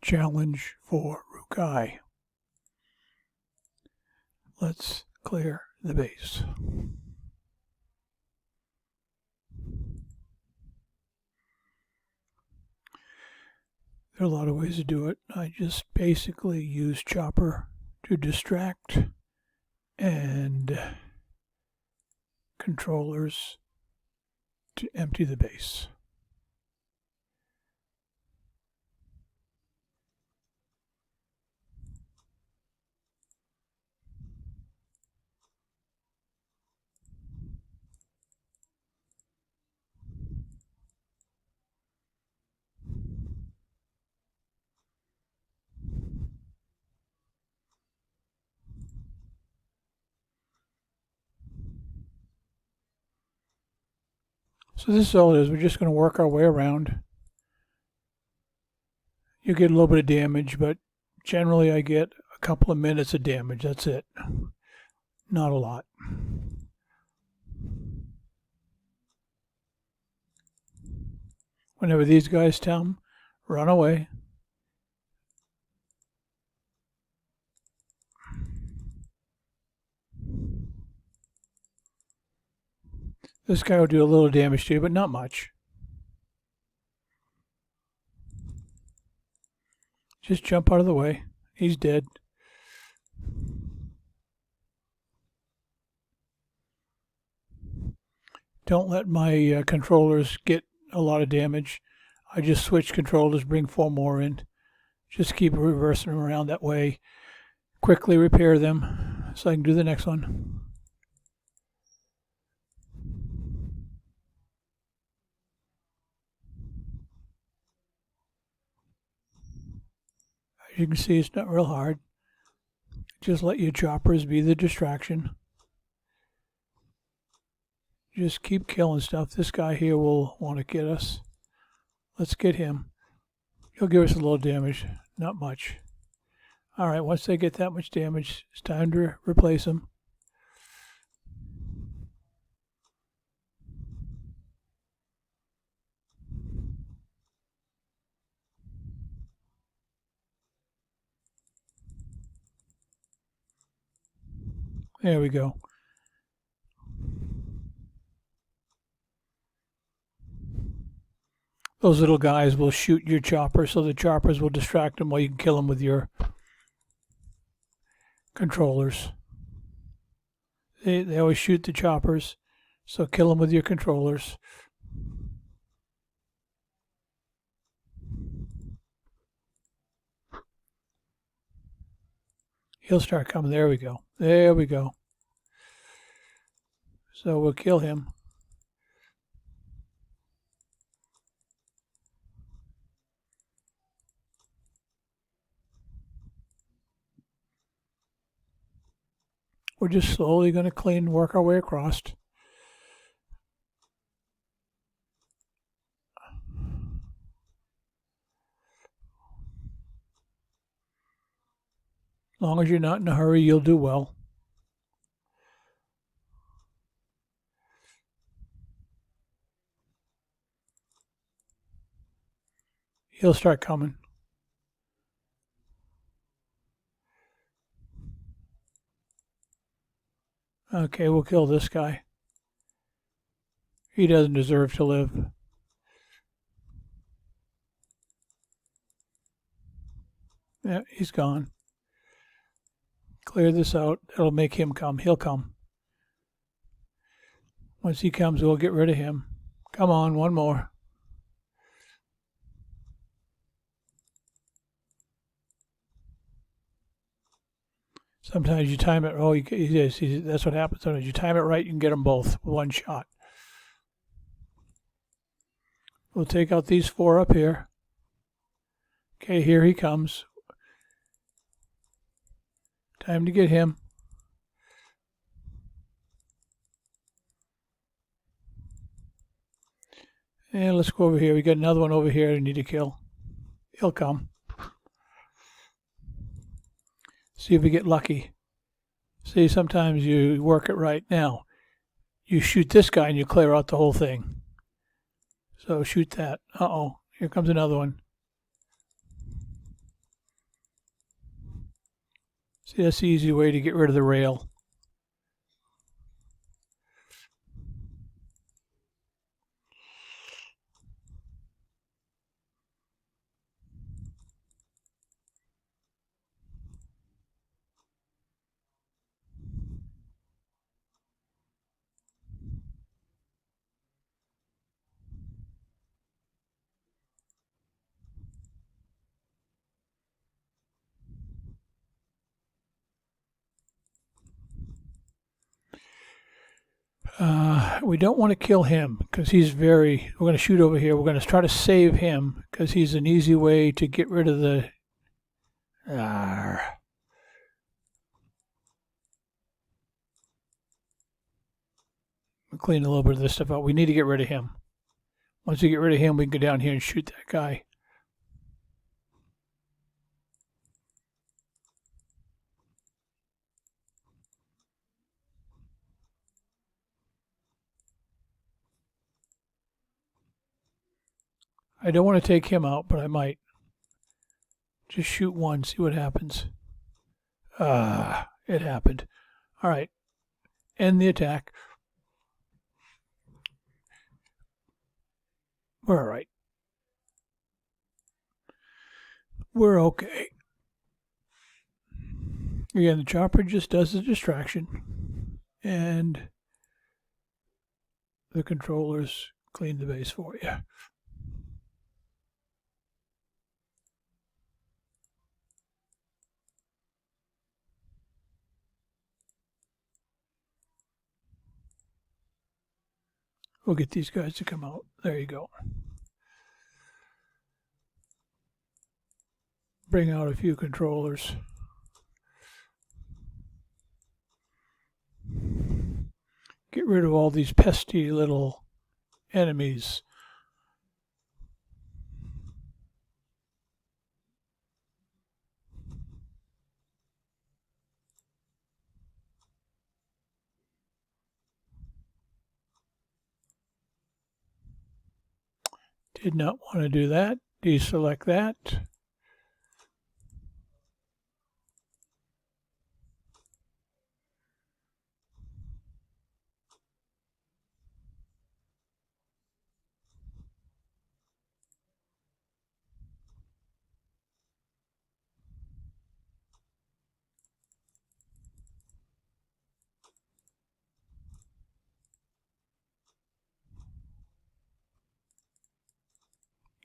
challenge for Rukai. Let's clear the base. There are a lot of ways to do it. I just basically use Chopper to distract and controllers to empty the base. So this is all it is. We're just going to work our way around. You get a little bit of damage, but generally I get a couple of minutes of damage. That's it. Not a lot. Whenever these guys tell them, run away. This guy will do a little damage to you, but not much. Just jump out of the way. He's dead. Don't let my controllers get a lot of damage. I just switch controllers, bring 4 more in. Just keep reversing them around that way. Quickly repair them so I can do the next one. As you can see, it's not real hard. Just let your choppers be the distraction. Just keep killing stuff. This guy here will want to get us. Let's get him. He'll give us a little damage. Not much. Alright, once they get that much damage, it's time to replace them. There we go. Those little guys will shoot your chopper, so the choppers will distract them while you can kill them with your controllers. They always shoot the choppers, so kill them with your controllers. He'll start coming. There we go. There we go. So we'll kill him. We're just slowly going to work our way across. As long as you're not in a hurry, you'll do well. He'll start coming. Okay, we'll kill this guy. He doesn't deserve to live. Yeah, he's gone. Clear this out. That'll make him come. He'll come. Once he comes, we'll get rid of him. Come on, one more. Sometimes you time it. Oh, that's what happens. Sometimes you time it right, you can get them both with one shot. We'll take out these 4 up here. Okay, here he comes. Time to get him. And let's go over here. We got another one over here I need to kill. He'll come. See if we get lucky. See, sometimes you work it right. Now, you shoot this guy and you clear out the whole thing. So shoot that. Uh-oh, here comes another one. See, that's the easy way to get rid of the rail. We don't want to kill him because he's we're going to shoot over here. We're going to try to save him because he's an easy way to get rid of the. We'll clean a little bit of this stuff out. We need to get rid of him. Once we get rid of him, we can go down here and shoot that guy. I don't want to take him out, but I might. Just shoot one, see what happens. It happened. All right. End the attack. We're all right. We're okay. Again, the chopper just does the distraction. And the controllers clean the base for you. We'll get these guys to come out. There you go. Bring out a few controllers. Get rid of all these pesky little enemies. Did not want to do that. Deselect that.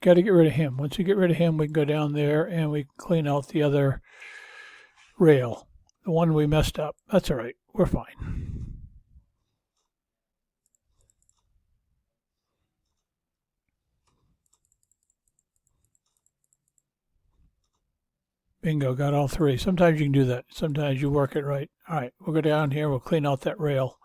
Got to get rid of him. Once we get rid of him, we can go down there and we clean out the other rail. The one we messed up. That's all right. We're fine. Bingo, got all three. Sometimes you can do that. Sometimes you work it right. All right, we'll go down here. We'll clean out that rail.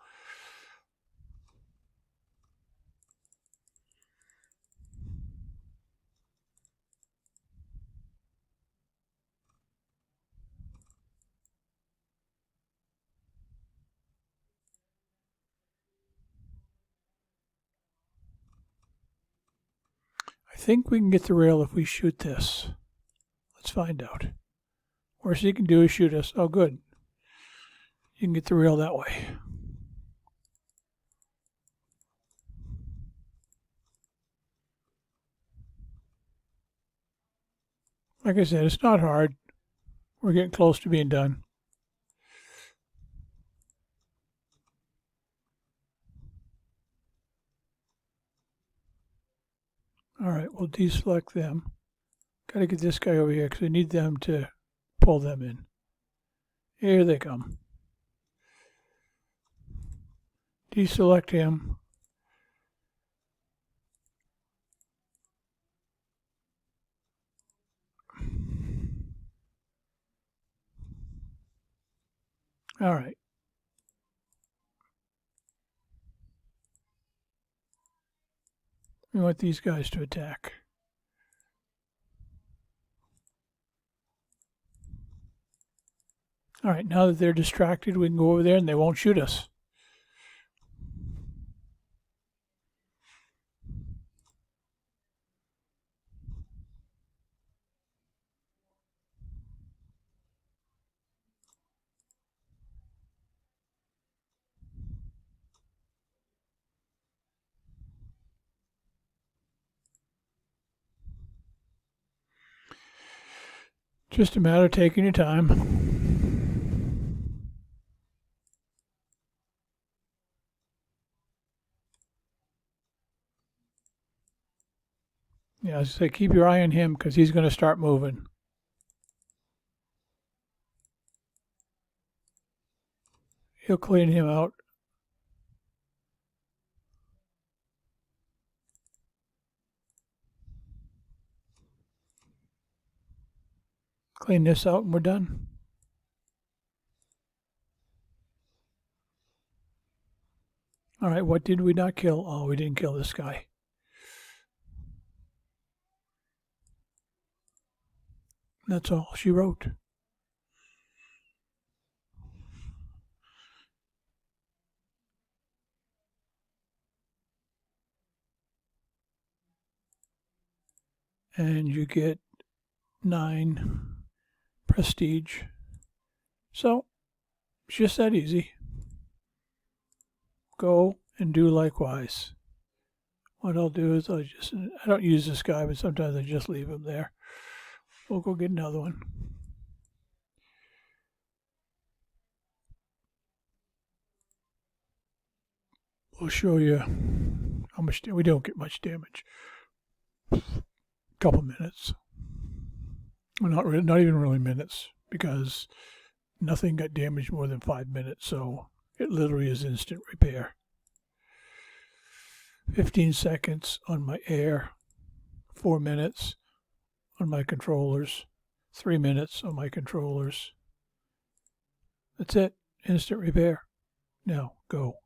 I think we can get the rail if we shoot this. Let's find out. Worst he can do is shoot us. Oh, good. You can get the rail that way. Like I said, it's not hard. We're getting close to being done. All right, we'll deselect them. Got to get this guy over here because we need them to pull them in. Here they come. Deselect him. All right. We want these guys to attack. All right, now that they're distracted, we can go over there and they won't shoot us. Just a matter of taking your time. Yeah, I say keep your eye on him because he's going to start moving. He'll clean him out. Clean this out and we're done. All right, what did we not kill? Oh, we didn't kill this guy. That's all she wrote. And you get 9 prestige. So, it's just that easy. Go and do likewise. What I'll do is I don't use this guy, but sometimes I just leave him there. We'll go get another one. We'll show you how much we don't get much damage. Couple minutes. Well, not even really minutes, because nothing got damaged more than 5 minutes, so it literally is instant repair. 15 seconds on my air, 4 minutes on my controllers, 3 minutes on my controllers. That's it, instant repair. Now, go.